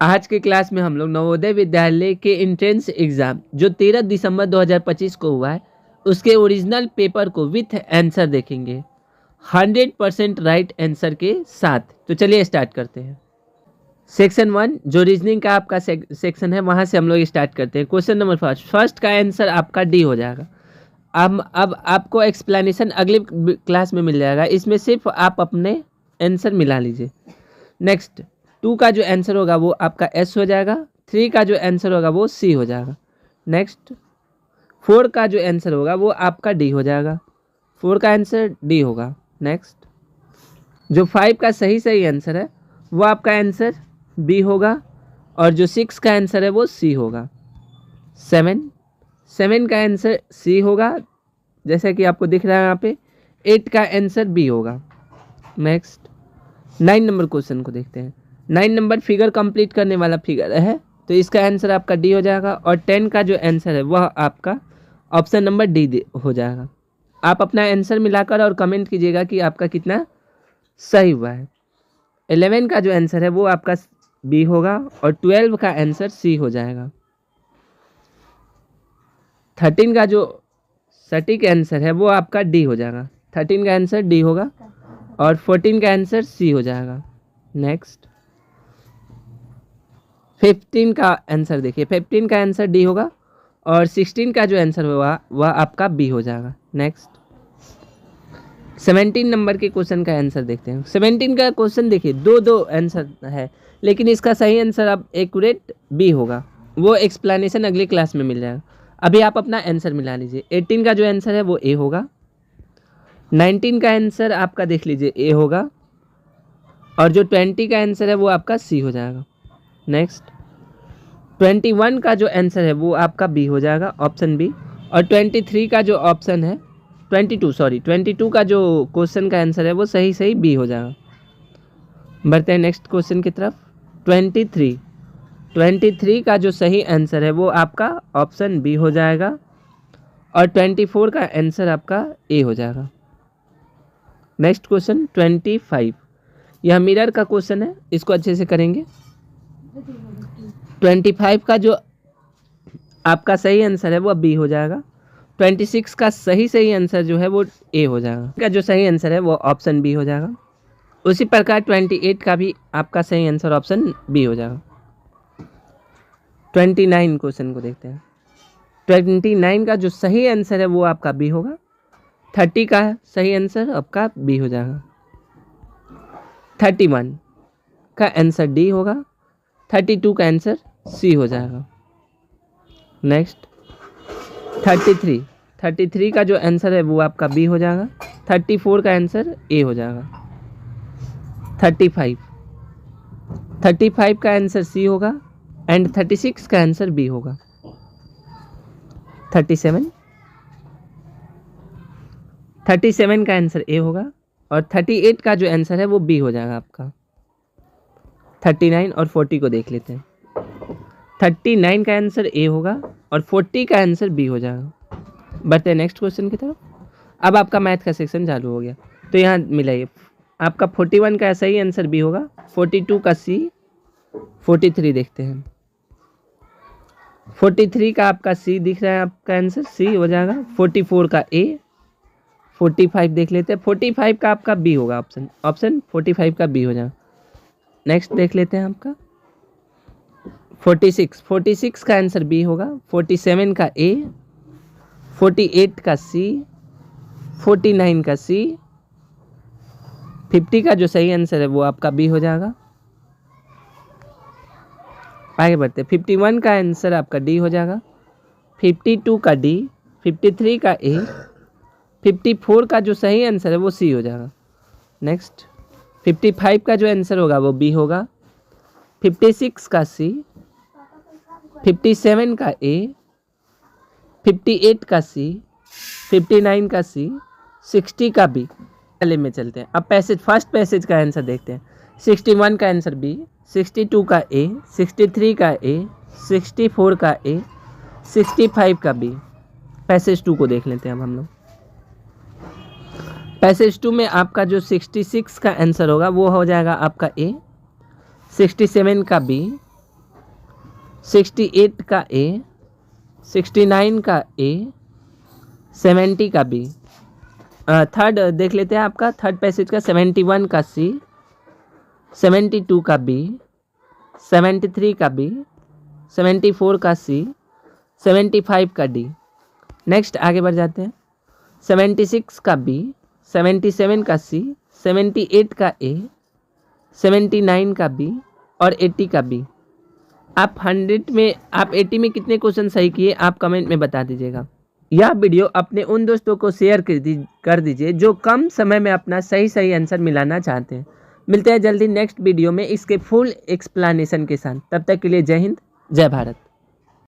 आज के क्लास में हम लोग नवोदय विद्यालय के एंट्रेंस एग्जाम जो 13 दिसंबर 2025 को हुआ है उसके ओरिजिनल पेपर को विथ आंसर देखेंगे 100% राइट आंसर के साथ। तो चलिए स्टार्ट करते हैं। सेक्शन 1 जो रीजनिंग का आपका सेक्शन है वहां से हम लोग स्टार्ट करते हैं। क्वेश्चन नंबर फर्स्ट का आंसर आपका डी हो जाएगा। अब आपको एक्सप्लेनेशन अगले क्लास में मिल जाएगा, इसमें सिर्फ आप अपने आंसर मिला लीजिए। नेक्स्ट 2 का जो आंसर होगा वो आपका एस हो जाएगा। 3 का जो आंसर होगा वो सी हो जाएगा। नेक्स्ट 4 का जो आंसर होगा वो आपका डी हो जाएगा। 4 का आंसर डी होगा। नेक्स्ट जो 5 का सही आंसर है वो आपका आंसर बी होगा और जो 6 का आंसर है वो सी होगा। 7 का आंसर सी होगा जैसे कि आपको दिख रहा है यहाँ पे। 8 का आंसर बी होगा। नेक्स्ट 9 नंबर क्वेश्चन को देखते हैं। 9 नंबर फिगर कंप्लीट करने वाला फिगर है तो इसका आंसर आपका डी हो जाएगा और 10 का जो आंसर है वह आपका ऑप्शन नंबर डी हो जाएगा। आप अपना आंसर मिलाकर और कमेंट कीजिएगा कि आपका कितना सही हुआ है। 11 का जो आंसर है वो आपका बी होगा और 12 का आंसर सी हो जाएगा। 13 का जो सटीक आंसर है वो आपका डी हो जाएगा। 13 का आंसर डी होगा और 14 का आंसर सी हो जाएगा। नेक्स्ट 15 का आंसर देखिए। 15 का आंसर डी होगा और 16 का जो आंसर होगा वह आपका बी हो जाएगा। नेक्स्ट 17 नंबर के क्वेश्चन का आंसर देखते हैं। 17 का क्वेश्चन देखिए दो आंसर है लेकिन इसका सही आंसर अब एक्यूरेट बी होगा। वो एक्सप्लेनेशन अगली क्लास में मिल जाएगा। अभी आप अपना आंसर मिला लीजिए। 18 का जो आंसर है वो ए होगा। 19 का आंसर आपका देख लीजिए ए होगा और जो 20 का आंसर है वो आपका सी हो जाएगा। नेक्स्ट 21 का जो आंसर है वो आपका बी हो जाएगा ऑप्शन बी और 23 का जो ऑप्शन है 22 का जो क्वेश्चन का आंसर है वो सही बी हो जाएगा। बढ़ते हैं नेक्स्ट क्वेश्चन की तरफ। 23 का जो सही आंसर है वो आपका ऑप्शन बी हो जाएगा और 24 का आंसर आपका ए हो जाएगा। नेक्स्ट क्वेश्चन 25, यह मिरर का क्वेश्चन है, इसको अच्छे से करेंगे। 25 का जो आपका सही आंसर है वो बी हो जाएगा। 26 का सही आंसर जो है वो ए हो जाएगा। का जो सही आंसर है वो ऑप्शन बी हो जाएगा। उसी प्रकार 28 का भी आपका सही आंसर ऑप्शन बी हो जाएगा। 29 क्वेश्चन को देखते हैं। 29 का जो सही आंसर है वो आपका बी होगा। 30 का सही आंसर आपका बी हो जाएगा। 31 का आंसर डी होगा। 32 का आंसर सी हो जाएगा। नेक्स्ट 33 का जो आंसर है वो आपका बी हो जाएगा। 34 का आंसर ए हो जाएगा। 35 का आंसर सी होगा एंड 36 का आंसर बी होगा। 37 का आंसर ए होगा और 38 का जो आंसर है वो बी हो जाएगा आपका। 39 और 40 को देख लेते हैं। 39 का आंसर ए होगा और 40 का आंसर बी हो जाएगा। बढ़ते हैं नेक्स्ट क्वेश्चन की तरफ। अब आपका मैथ का सेक्शन चालू हो गया तो यहाँ मिलाइए। आपका 41 का सही आंसर बी होगा। 42 का सी। 43 देखते हैं। 43 का आपका सी दिख रहा है, आपका आंसर सी हो जाएगा। 44 का ए। 45 देख लेते हैं। 45 का आपका बी होगा ऑप्शन 45 का बी हो जाएगा। नेक्स्ट देख लेते हैं आपका 46 का आंसर बी होगा। 47 का ए। 48 का सी। 49 का सी। 50 का जो सही आंसर है वो आपका बी हो जाएगा। आगे बढ़ते हैं। 51 का आंसर आपका डी हो जाएगा। 52 का डी। 53 का ए। 54 का जो सही आंसर है वो सी हो जाएगा। नेक्स्ट 55 का जो आंसर होगा वो बी होगा। 56 का सी। 57 का ए। 58 का सी। 59 का सी। 60 का बी। पहले में चलते हैं। अब फर्स्ट पैसेज का आंसर देखते हैं। 61 का आंसर बी। 62 का ए। 63 का ए। 64 का ए। 65 का बी। पैसेज 2 को देख लेते हैं अब हम लोग। पैसेज 2 में आपका जो 66 का आंसर होगा वो हो जाएगा आपका ए। 67 का बी। 68 का ए, 69 का ए, 70 का बी। थर्ड देख लेते हैं आपका थर्ड पैसेज का 71 का सी, 72 का बी, 73 का बी, 74 का सी, 75 का डी। नेक्स्ट आगे बढ़ जाते हैं। 76 का बी, 77 का सी, 78 का ए, 79 का बी और 80 का बी। आप 80 में कितने क्वेश्चन सही किए आप कमेंट में बता दीजिएगा। यह वीडियो अपने उन दोस्तों को शेयर कर दीजिए जो कम समय में अपना सही आंसर मिलाना चाहते हैं। मिलते हैं जल्दी नेक्स्ट वीडियो में इसके फुल एक्सप्लेनेशन के साथ। तब तक के लिए जय हिंद, जय भारत।